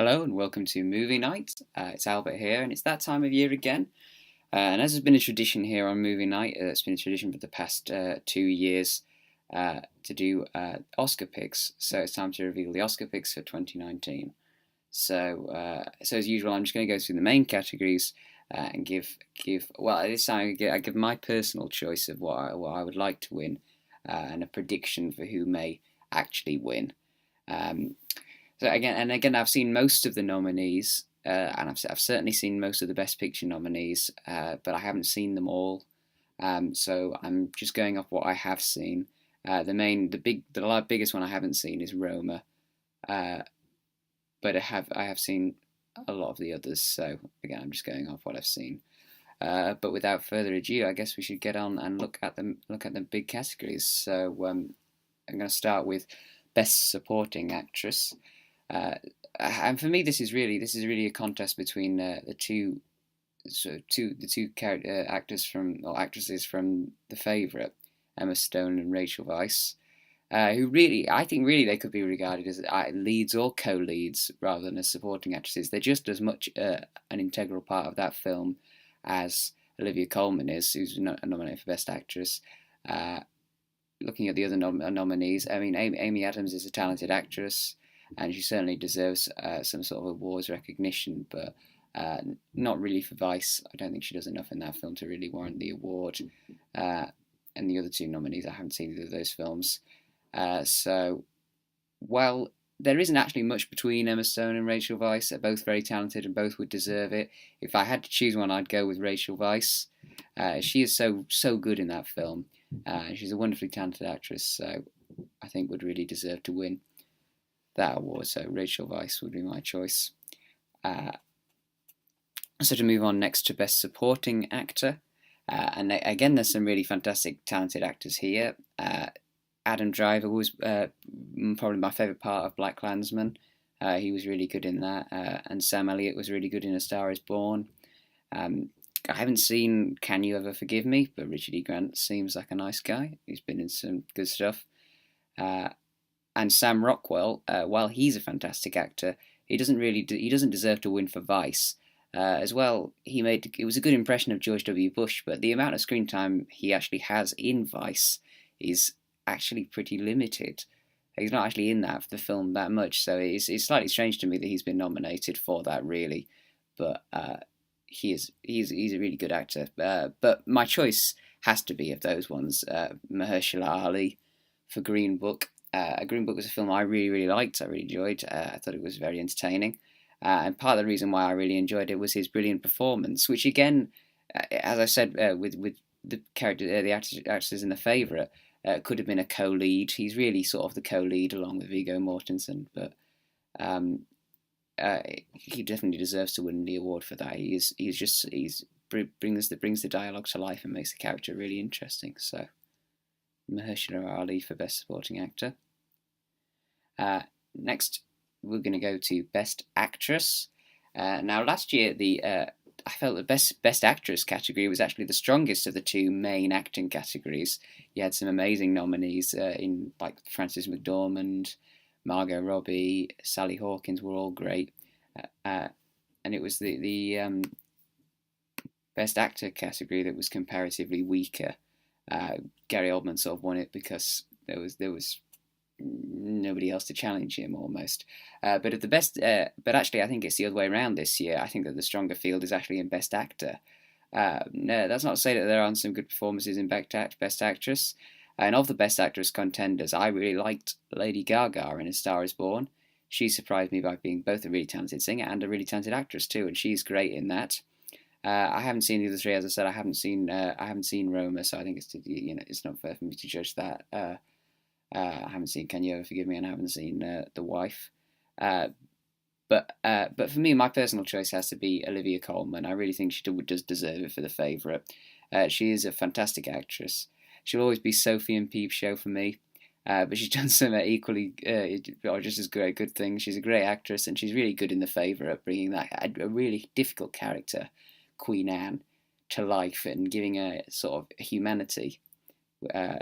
Hello and welcome to Movie Night. It's Albert here, and it's that time of year again. And as has been a tradition here on Movie Night, it's been a tradition for the past 2 years to do Oscar picks. So it's time to reveal the Oscar picks for 2019. So as usual, I'm just going to go through the main categories and give. Well, this time I give my personal choice of what I would like to win and a prediction for who may actually win. Um, so again, I've seen most of the nominees, and I've certainly seen most of the Best Picture nominees, but I haven't seen them all. So I'm just going off what I have seen. The biggest one I haven't seen is Roma, uh, but I have seen a lot of the others. So again, I'm just going off what I've seen. But without further ado, I guess we should get on and look at the big categories. So I'm going to start with Best Supporting Actress. Uh, and for me, this is really a contest between the two actors from or actresses from The Favourite, Emma Stone and Rachel Weisz, who really I think really they could be regarded as leads or co-leads rather than as supporting actresses. They're just as much an integral part of that film as Olivia Colman is, who's nominated for Best Actress. Uh, Looking at the other nominees, I mean, Amy Adams is a talented actress, and she certainly deserves some sort of awards recognition, but not really for Vice. I don't think she does enough in that film to really warrant the award. Uh, and the other two nominees, I haven't seen either of those films. So, while there isn't actually much between Emma Stone and Rachel Weisz, they're both very talented and both would deserve it. If I had to choose one, I'd go with Rachel Weisz. She is so good in that film. She's a wonderfully talented actress, so I think would really deserve to win that award. So Rachel Weisz would be my choice. Uh, so to move on next to Best Supporting Actor, and again, there's some really fantastic, talented actors here. Adam Driver was probably my favourite part of BlacKkKlansman. He was really good in that, and Sam Elliott was really good in A Star Is Born. Um, I haven't seen Can You Ever Forgive Me, but Richard E. Grant seems like a nice guy. He's been in some good stuff. Uh, and Sam Rockwell, while he's a fantastic actor, he doesn't deserve to win for Vice. As well, it was a good impression of George W. Bush, but the amount of screen time he actually has in Vice is actually pretty limited. He's not actually in the film that much, so it's slightly strange to me that he's been nominated for that, really. But he's a really good actor. But my choice has to be of those ones. Mahershala Ali for Green Book. Green Book was a film I really liked. I really enjoyed. I thought it was very entertaining. And part of the reason why I really enjoyed it was his brilliant performance, which again, as I said, with the character, actors in The Favourite, could have been a co-lead. He's really sort of the co-lead along with Viggo Mortensen, but um, he definitely deserves to win the award for that. He's brings the dialogue to life and makes the character really interesting. So Mahershala Ali for Best Supporting Actor. Next, we're going to go to Best Actress. Now, last year I felt the best actress category was actually the strongest of the two main acting categories. You had some amazing nominees in like Frances McDormand, Margot Robbie, Sally Hawkins were all great, and it was the best actor category that was comparatively weaker. Gary Oldman sort of won it because there was nobody else to challenge him almost. But at the best, but actually I think it's the other way around this year. I think that the stronger field is actually in Best Actor. No, that's not to say that there aren't some good performances in Best Actress. And of the Best Actress contenders, I really liked Lady Gaga in A Star Is Born. She surprised me by being both a really talented singer and a really talented actress too, and she's great in that. I haven't seen the other three, as I said. I haven't seen Roma, so I think it's not fair for me to judge that. I haven't seen Can You Ever Forgive Me, and I haven't seen The Wife. Uh, but for me, my personal choice has to be Olivia Colman. I really think she does deserve it for The Favourite. She is a fantastic actress. She'll always be Sophie in Peep Show for me. But she's done some equally or just as good things. She's a great actress, and she's really good in The Favourite, bringing a really difficult character, Queen Anne, to life and giving her sort of humanity. Uh,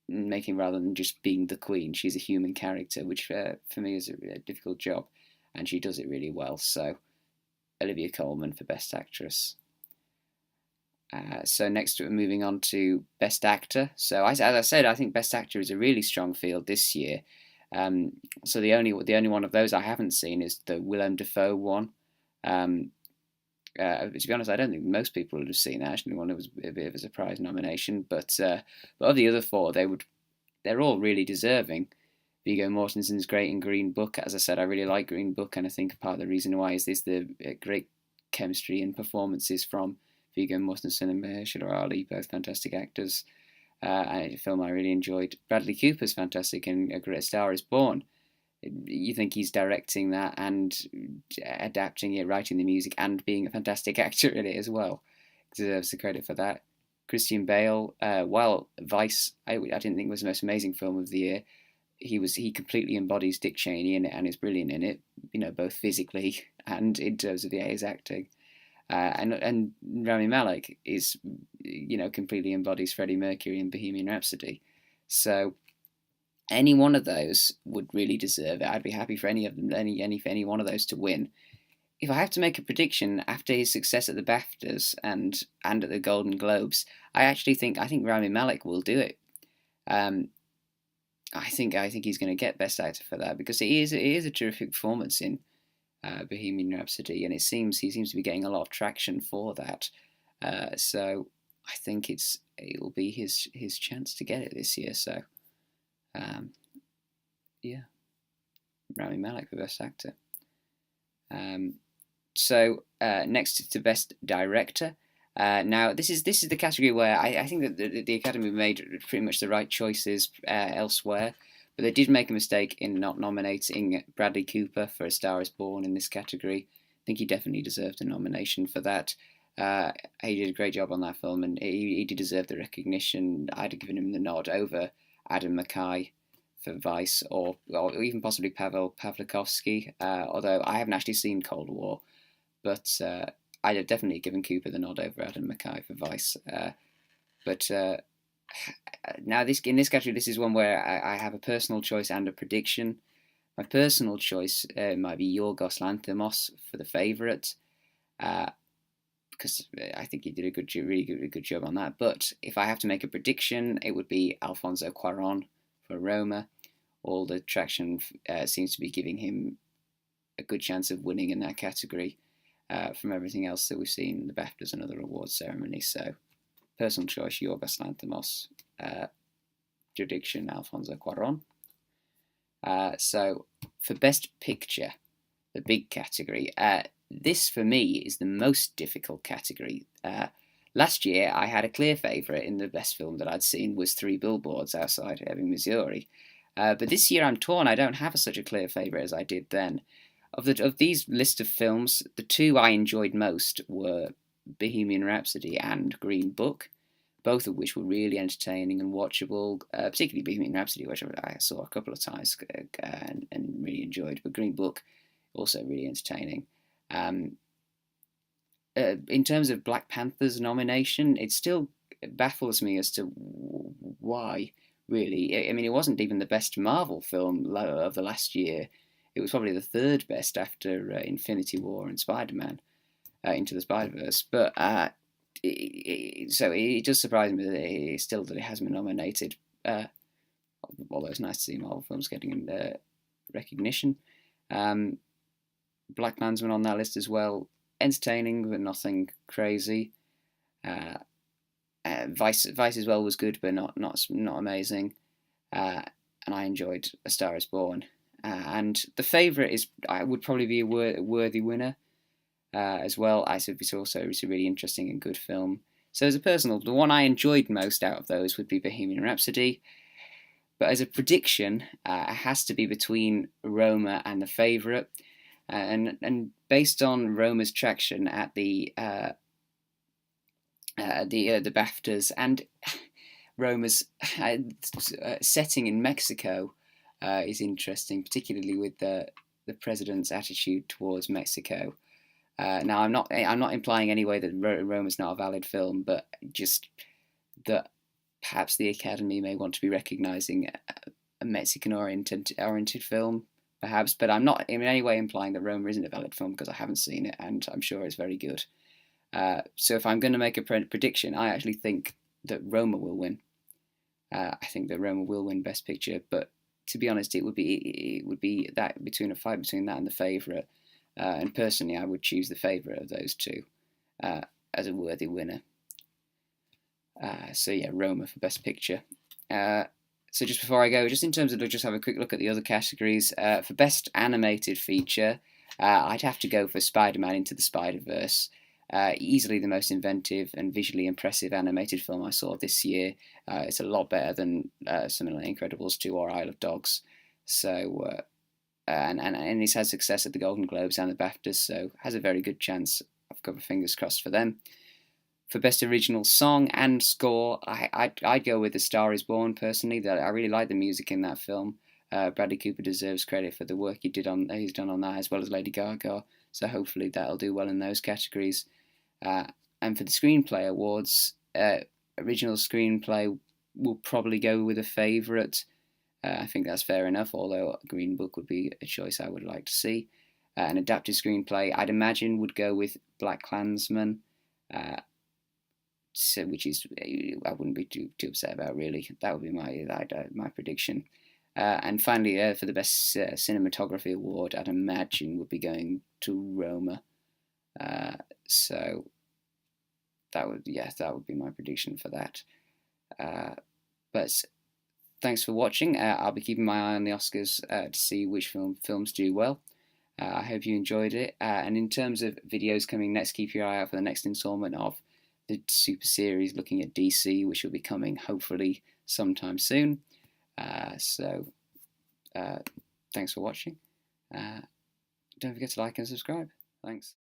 Making rather than just being the queen, she's a human character, which for me is a difficult job. and she does it really well. So Olivia Colman for Best Actress. So next, we're moving on to Best Actor. So as I said, I think Best Actor is a really strong field this year. So the only one of those I haven't seen is the Willem Defoe one. To be honest, I don't think most people would have seen it. Actually, one, it was a bit of a surprise nomination, but of the other four, they're all really deserving. Viggo Mortensen's great in Green Book. As I said, I really like Green Book, and I think part of the reason why is the great chemistry and performances from Viggo Mortensen and Mahershala Ali, both fantastic actors. And a film I really enjoyed. Bradley Cooper's fantastic in A Star Is Born. You think he's directing that and adapting it, writing the music, and being a fantastic actor in it as well. Deserves the credit for that. Christian Bale, while Vice, I didn't think was the most amazing film of the year. He completely embodies Dick Cheney in it and is brilliant in it. Both physically and in terms of his acting. And Rami Malek is, completely embodies Freddie Mercury in Bohemian Rhapsody. So any one of those would really deserve it. I'd be happy for any of them, any one of those to win. If I have to make a prediction after his success at the BAFTAs and at the Golden Globes, I think Rami Malek will do it. I think he's going to get Best Actor for that because it is a terrific performance in Bohemian Rhapsody, and he seems to be getting a lot of traction for that. So I think it'll be his chance to get it this year. So, yeah, Rami Malek for Best Actor. So next to Best Director. Now this is the category where I think that the Academy made pretty much the right choices elsewhere. But they did make a mistake in not nominating Bradley Cooper for A Star Is Born in this category. I think he definitely deserved a nomination for that. He did a great job on that film, and he did deserve the recognition. I'd have given him the nod over Adam McKay for Vice, or even possibly Pavel Pavlikovsky, although I haven't actually seen Cold War. But I'd have definitely given Cooper the nod over Adam McKay for Vice. Now, in this category, this is one where I have a personal choice and a prediction. My personal choice might be Yorgos Lanthimos for The Favourite, because I think he did a really good job on that. But if I have to make a prediction, it would be Alfonso Cuarón for Roma. All the traction seems to be giving him a good chance of winning in that category from everything else that we've seen in the BAFTAs and other awards ceremonies. So, personal choice, Yorgos Lanthimos. Prediction, Alfonso Cuarón. So, for Best Picture, the big category, this for me is the most difficult category. Last year, I had a clear favourite in the best film that I'd seen was Three Billboards Outside Ebbing, Missouri. But this year I'm torn. I don't have such a clear favourite as I did then. Of these list of films, the two I enjoyed most were Bohemian Rhapsody and Green Book, both of which were really entertaining and watchable, particularly Bohemian Rhapsody, which I saw a couple of times and really enjoyed, but Green Book, also really entertaining. In terms of Black Panther's nomination, it still baffles me as to why, really. I mean, it wasn't even the best Marvel film of the last year. It was probably the third best after Infinity War and Spider-Man, Into the Spider-Verse. But so it does surprise me that it hasn't been nominated. Although it's nice to see Marvel films getting recognition. Black Klansman on that list as well. Entertaining, but nothing crazy. Vice as well was good, but not amazing. And I enjoyed A Star Is Born. And The Favourite would probably be a worthy winner as well. It's also a really interesting and good film. So as a personal, the one I enjoyed most out of those would be Bohemian Rhapsody. But as a prediction, it has to be between Roma and The Favourite. And based on Roma's traction at the BAFTAs and Roma's setting in Mexico is interesting, particularly with the president's attitude towards Mexico. Now, I'm not implying any way that Roma's not a valid film, but just that perhaps the Academy may want to be recognising a Mexican-oriented film perhaps, but I'm not in any way implying that Roma isn't a valid film because I haven't seen it and I'm sure it's very good. So if I'm going to make a prediction, I actually think that Roma will win. I think that Roma will win Best Picture, but to be honest, it would be that between a fight between that and The Favourite. And personally, I would choose The Favourite of those two as a worthy winner. So yeah, Roma for Best Picture. So just before I go, just in terms of just have a quick look at the other categories. For Best Animated Feature, I'd have to go for Spider-Man Into the Spider-Verse. Easily the most inventive and visually impressive animated film I saw this year. It's a lot better than something like Incredibles 2 or Isle of Dogs. So and it's had success at the Golden Globes and the BAFTAs, so has a very good chance. I've got my fingers crossed for them. For Best Original Song and Score, I'd go with A Star Is Born, personally. I really like the music in that film. Bradley Cooper deserves credit for the work he's done on that, as well as Lady Gaga, so hopefully that'll do well in those categories. And for the Screenplay Awards, original screenplay will probably go with A Favourite. I think that's fair enough, although Green Book would be a choice I would like to see. An adapted screenplay, I'd imagine, would go with Black Klansman. So, which is I wouldn't be too upset about, really. That would be my prediction. And finally, for the best cinematography award, I'd imagine would be going to Roma. So that would be my prediction for that. But thanks for watching. I'll be keeping my eye on the Oscars to see which films do well. I hope you enjoyed it. And in terms of videos coming next, keep your eye out for the next installment of the super series looking at DC, which will be coming hopefully sometime soon. So thanks for watching. Don't forget to like and subscribe. Thanks.